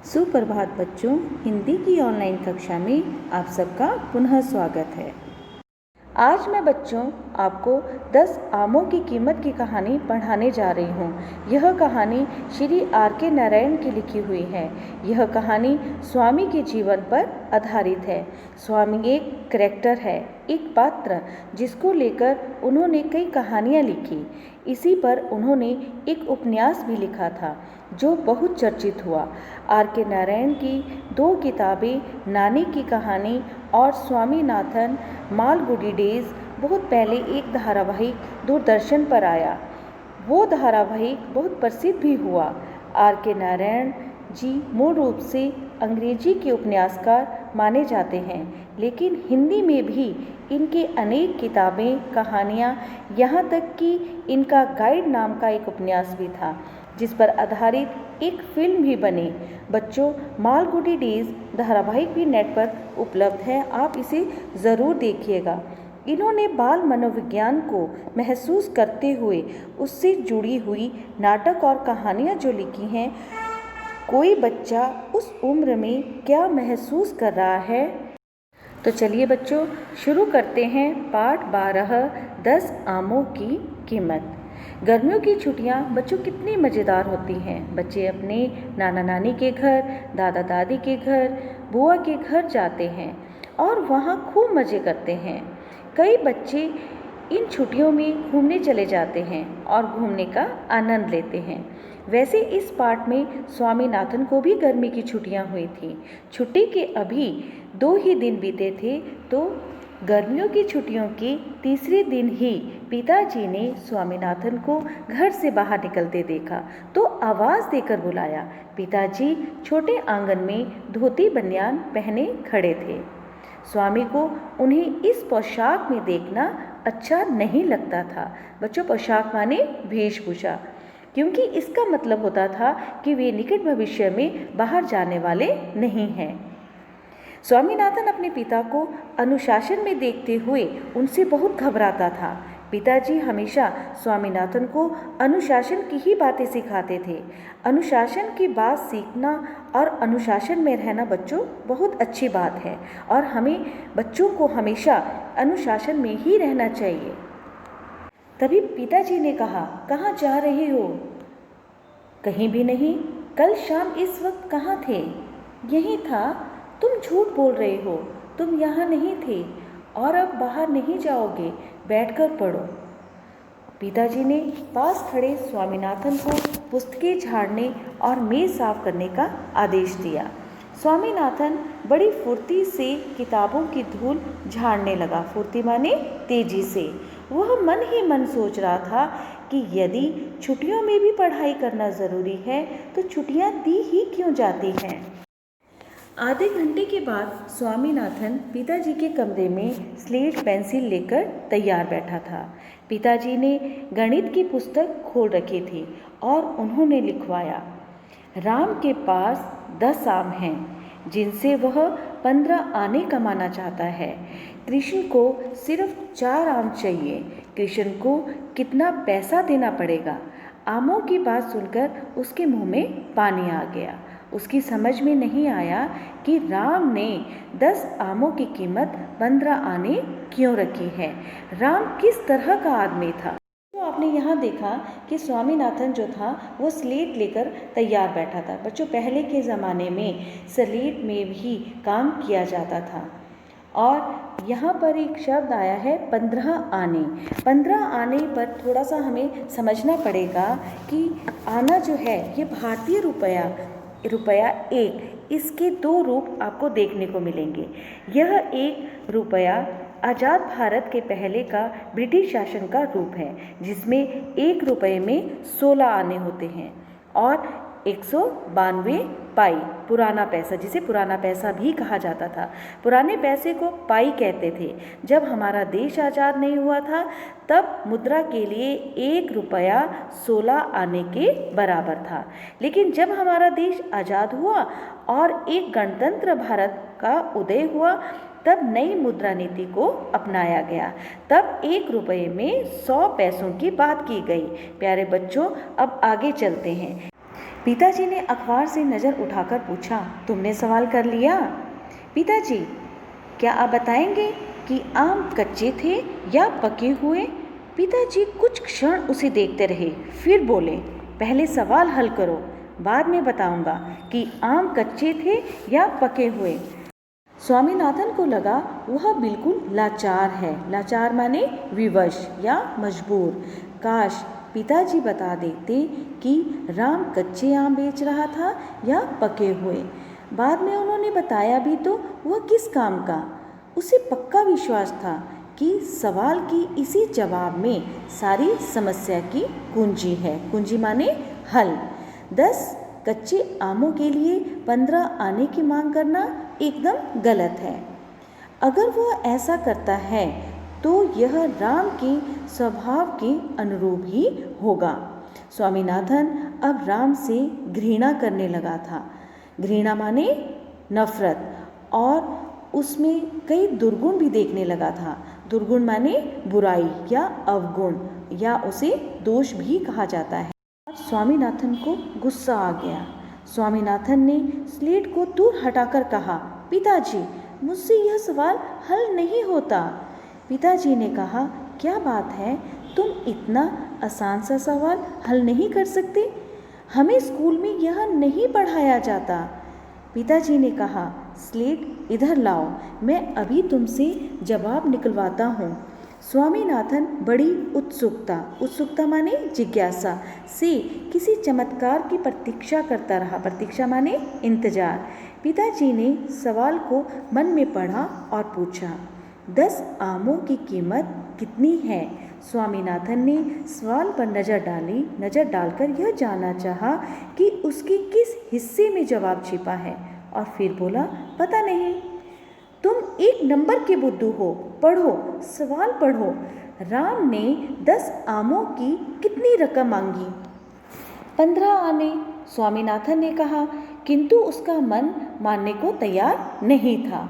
सुप्रभात बच्चों, हिंदी की ऑनलाइन कक्षा में आप सबका पुनः स्वागत है। आज मैं बच्चों आपको 10 आमों की कीमत की कहानी पढ़ाने जा रही हूँ। यह कहानी श्री R.K. नारायण की लिखी हुई है। यह कहानी स्वामी के जीवन पर आधारित है। स्वामी एक करैक्टर है, एक पात्र जिसको लेकर उन्होंने कई कहानियाँ लिखी। इसी पर उन्होंने एक उपन्यास भी लिखा था जो बहुत चर्चित हुआ। R.K. नारायण की 2 किताबें, नानी की कहानी और स्वामीनाथन मालगुडी डेज, बहुत पहले एक धारावाहिक दूरदर्शन पर आया। वो धारावाहिक बहुत प्रसिद्ध भी हुआ। R.K. नारायण जी मूल रूप से अंग्रेजी के उपन्यासकार माने जाते हैं, लेकिन हिंदी में भी इनके अनेक किताबें, कहानियाँ, यहाँ तक कि इनका गाइड नाम का एक उपन्यास भी था जिस पर आधारित एक फिल्म भी बनी। बच्चों, मालगुडी डेज धारावाहिक भी नेट पर उपलब्ध है, आप इसे ज़रूर देखिएगा। इन्होंने बाल मनोविज्ञान को महसूस करते हुए उससे जुड़ी हुई नाटक और कहानियाँ जो लिखी हैं, कोई बच्चा उस उम्र में क्या महसूस कर रहा है। तो चलिए बच्चों, शुरू करते हैं पाठ 12, 10 आमों की कीमत। गर्मियों की छुट्टियां बच्चों कितनी मज़ेदार होती हैं। बच्चे अपने नाना नानी के घर, दादा दादी के घर, बुआ के घर जाते हैं और वहाँ खूब मज़े करते हैं। कई बच्चे इन छुट्टियों में घूमने चले जाते हैं और घूमने का आनंद लेते हैं। वैसे इस पाठ में स्वामीनाथन को भी गर्मी की छुट्टियां हुई थी। छुट्टी के अभी 2 ही दिन बीते थे तो गर्मियों की छुट्टियों के तीसरे दिन ही पिताजी ने स्वामीनाथन को घर से बाहर निकलते देखा तो आवाज़ देकर बुलाया। पिताजी छोटे आंगन में धोती बनियान पहने खड़े थे। स्वामी को उन्हें इस पोशाक में देखना अच्छा नहीं लगता था। बच्चों, पोशाक माने वेशभूषा, क्योंकि इसका मतलब होता था कि वे निकट भविष्य में बाहर जाने वाले नहीं हैं। स्वामीनाथन अपने पिता को अनुशासन में देखते हुए उनसे बहुत घबराता था। पिताजी हमेशा स्वामीनाथन को अनुशासन की ही बातें सिखाते थे। अनुशासन की बात सीखना और अनुशासन में रहना बच्चों बहुत अच्छी बात है और हमें बच्चों को हमेशा अनुशासन में ही रहना चाहिए। तभी पिताजी ने कहा, कहाँ जा रहे हो? कहीं भी नहीं। कल शाम इस वक्त कहाँ थे? यहीं था। तुम झूठ बोल रहे हो, तुम यहाँ नहीं थे और अब बाहर नहीं जाओगे, बैठकर पढ़ो। पिताजी ने पास खड़े स्वामीनाथन को पुस्तकें झाड़ने और मेज साफ करने का आदेश दिया। स्वामीनाथन बड़ी फुर्ती से किताबों की धूल झाड़ने लगा। फुर्ती माने तेजी से। वह मन ही मन सोच रहा था कि यदि छुट्टियों में भी पढ़ाई करना ज़रूरी है तो छुट्टियां दी ही क्यों जाती हैं। आधे घंटे के बाद स्वामीनाथन पिताजी के कमरे में स्लेट पेंसिल लेकर तैयार बैठा था। पिताजी ने गणित की पुस्तक खोल रखी थी और उन्होंने लिखवाया, राम के पास 10 आम हैं जिनसे वह 15 आने कमाना चाहता है। कृष्ण को सिर्फ 4 आम चाहिए। कृष्ण को कितना पैसा देना पड़ेगा? आमों की बात सुनकर उसके मुंह में पानी आ गया। उसकी समझ में नहीं आया कि राम ने 10 आमों की कीमत 15 आने क्यों रखी है। राम किस तरह का आदमी था? तो आपने यहाँ देखा कि स्वामीनाथन जो था वो स्लेट लेकर तैयार बैठा था। बच्चों, पहले के ज़माने में स्लेट में भी काम किया जाता था और यहाँ पर एक शब्द आया है 15 आने। 15 आने पर थोड़ा सा हमें समझना पड़ेगा कि आना जो है ये भारतीय रुपया एक, इसके 2 रूप आपको देखने को मिलेंगे। यह एक रुपया आज़ाद भारत के पहले का ब्रिटिश शासन का रूप है जिसमें 1 रुपये में 16 आने होते हैं और 192 पाई पुराना पैसा, जिसे पुराना पैसा भी कहा जाता था। पुराने पैसे को पाई कहते थे। जब हमारा देश आज़ाद नहीं हुआ था तब मुद्रा के लिए 1 रुपया 16 आने के बराबर था, लेकिन जब हमारा देश आज़ाद हुआ और एक गणतंत्र भारत का उदय हुआ तब नई मुद्रा नीति को अपनाया गया। तब 1 रुपये में 100 पैसों की बात की गई। प्यारे बच्चों, अब आगे चलते हैं। पिताजी ने अखबार से नज़र उठाकर पूछा, तुमने सवाल कर लिया? पिताजी, क्या आप बताएंगे कि आम कच्चे थे या पके हुए? पिताजी कुछ क्षण उसे देखते रहे, फिर बोले, पहले सवाल हल करो, बाद में बताऊंगा कि आम कच्चे थे या पके हुए। स्वामीनाथन को लगा वह बिल्कुल लाचार है। लाचार माने विवश या मजबूर। काश पिताजी बता देते कि राम कच्चे आम बेच रहा था या पके हुए। बाद में उन्होंने बताया भी तो वह किस काम का। उसे पक्का विश्वास था कि सवाल की इसी जवाब में सारी समस्या की कुंजी है। कुंजी माने हल। 10 कच्चे आमों के लिए 15 आने की मांग करना एकदम गलत है। अगर वह ऐसा करता है तो यह राम के स्वभाव के अनुरूप ही होगा। स्वामीनाथन अब राम से घृणा करने लगा था। घृणा माने नफरत, और उसमें कई दुर्गुण भी देखने लगा था। दुर्गुण माने बुराई या अवगुण, या उसे दोष भी कहा जाता है। स्वामीनाथन को गुस्सा आ गया। स्वामीनाथन ने स्लेट को दूर हटाकर कहा, पिताजी, मुझसे यह सवाल हल नहीं होता। पिताजी ने कहा, क्या बात है, तुम इतना आसान सा सवाल हल नहीं कर सकते? हमें स्कूल में यह नहीं पढ़ाया जाता। पिताजी ने कहा, स्लेट इधर लाओ, मैं अभी तुमसे जवाब निकलवाता हूँ। स्वामीनाथन बड़ी उत्सुकता माने जिज्ञासा से किसी चमत्कार की प्रतीक्षा करता रहा। प्रतीक्षा माने इंतजार। पिताजी ने सवाल को मन में पढ़ा और पूछा, 10 आमों की कीमत कितनी है? स्वामीनाथन ने सवाल पर नज़र डालकर यह जानना चाहा कि उसके किस हिस्से में जवाब छिपा है, और फिर बोला, पता नहीं। तुम 1 नंबर के बुद्धू हो, पढ़ो, सवाल पढ़ो। राम ने 10 आमों की कितनी रकम मांगी? 15 आने, स्वामीनाथन ने कहा, किंतु उसका मन मानने को तैयार नहीं था।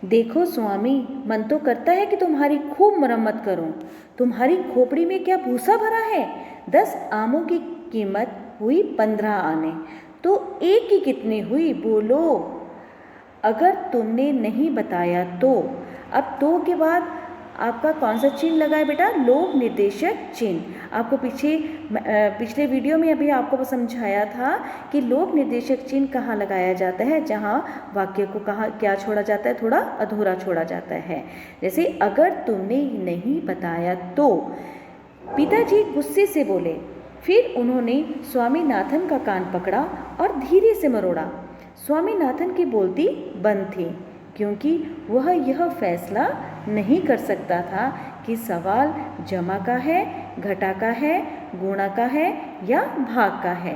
देखो स्वामी, मन तो करता है कि तुम्हारी खूब मरम्मत करूं। तुम्हारी खोपड़ी में क्या भूसा भरा है? 10 आमों की कीमत हुई 15 आने, तो एक की कितनी हुई, बोलो। अगर तुमने नहीं बताया तो। अब तो के बाद आपका कौन सा चिन्ह लगा है बेटा? लोक निर्देशक चिन्ह। आपको पिछले वीडियो में अभी आपको समझाया था कि लोक निर्देशक चिन्ह कहाँ लगाया जाता है, जहाँ वाक्य को कहाँ क्या छोड़ा जाता है, थोड़ा अधूरा छोड़ा जाता है। जैसे अगर तुमने नहीं बताया तो। पिताजी गुस्से से बोले। फिर उन्होंने स्वामीनाथन का कान पकड़ा और धीरे से मरोड़ा। स्वामीनाथन की बोलती बंद थी, क्योंकि वह यह फैसला नहीं कर सकता था कि सवाल जमा का है, घटा का है, गुणा का है या भाग का है।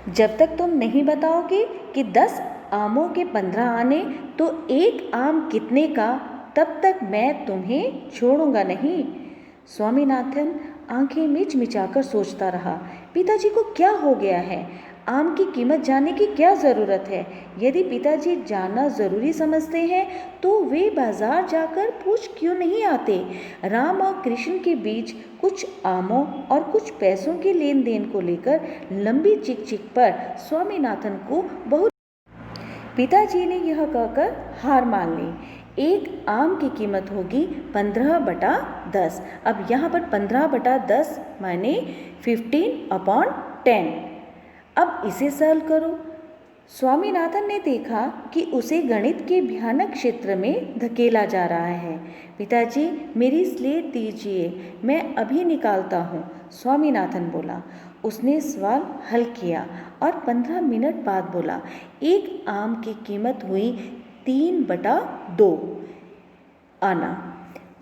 जब तक तुम नहीं बताओगे कि 10 आमों के 15 आने तो 1 आम कितने का, तब तक मैं तुम्हें छोड़ूंगा नहीं। स्वामीनाथन आंखें मिचमिचाकर सोचता रहा। पिताजी को क्या हो गया है? आम की कीमत जानने की क्या ज़रूरत है? यदि पिताजी जानना ज़रूरी समझते हैं तो वे बाजार जाकर पूछ क्यों नहीं आते? राम और कृष्ण के बीच कुछ आमों और कुछ पैसों के लेन देन को लेकर लंबी चिक पर स्वामीनाथन को बहुत। पिताजी ने यह कहकर हार मान ली। 1 आम की कीमत होगी 15/10। अब यहाँ पर 15/10 माने 15/10। अब इसे सरल करो। स्वामीनाथन ने देखा कि उसे गणित के भयानक क्षेत्र में धकेला जा रहा है। पिताजी, मेरी स्लेट दीजिए, मैं अभी निकालता हूँ, स्वामीनाथन बोला। उसने सवाल हल किया और 15 मिनट बाद बोला, 1 आम की कीमत हुई 3/2 आना।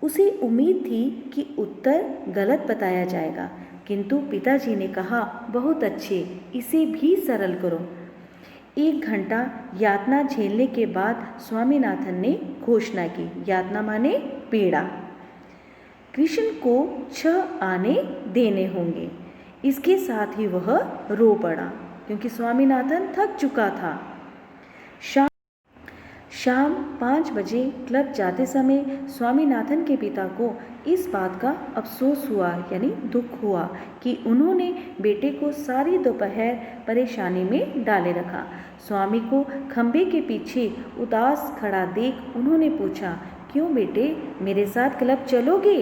उसे उम्मीद थी कि उत्तर गलत बताया जाएगा, किंतु पिताजी ने कहा, बहुत अच्छे, इसे भी सरल करो। 1 घंटा यातना झेलने के बाद स्वामीनाथन ने घोषणा की। यातना माने पीड़ा। कृष्ण को 6 आने देने होंगे। इसके साथ ही वह रो पड़ा, क्योंकि स्वामीनाथन थक चुका था। शाम 5 बजे क्लब जाते समय स्वामीनाथन के पिता को इस बात का अफसोस हुआ यानी दुख हुआ कि उन्होंने बेटे को सारी दोपहर परेशानी में डाले रखा। स्वामी को खंबे के पीछे उदास खड़ा देख उन्होंने पूछा, क्यों बेटे, मेरे साथ क्लब चलोगे?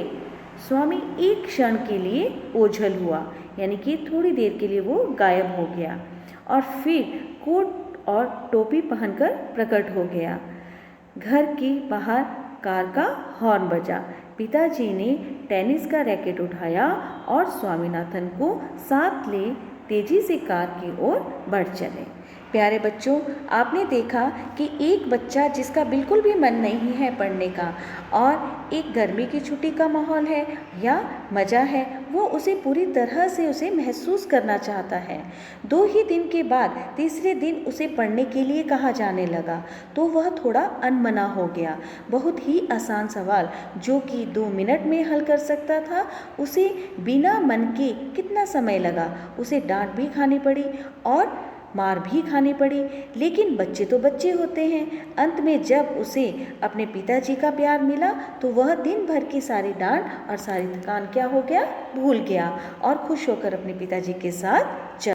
स्वामी एक क्षण के लिए ओझल हुआ, यानी कि थोड़ी देर के लिए वो गायब हो गया और फिर कोट और टोपी पहनकर प्रकट हो गया। घर के बाहर कार का हॉर्न बजा। पिताजी ने टेनिस का रैकेट उठाया और स्वामीनाथन को साथ ले तेजी से कार की ओर बढ़ चले। प्यारे बच्चों, आपने देखा कि एक बच्चा जिसका बिल्कुल भी मन नहीं है पढ़ने का और एक गर्मी की छुट्टी का माहौल है या मज़ा है, वो उसे पूरी तरह से उसे महसूस करना चाहता है। 2 ही दिन के बाद तीसरे दिन उसे पढ़ने के लिए कहा जाने लगा तो वह थोड़ा अनमना हो गया। बहुत ही आसान सवाल जो कि 2 मिनट में हल कर सकता था, उसे बिना मन के कितना समय लगा। उसे डांट भी खानी पड़ी और मार भी खानी पड़ी, लेकिन बच्चे तो बच्चे होते हैं। अंत में जब उसे अपने पिताजी का प्यार मिला तो वह दिन भर की सारी डांट और सारी थकान क्या हो गया, भूल गया और खुश होकर अपने पिताजी के साथ चल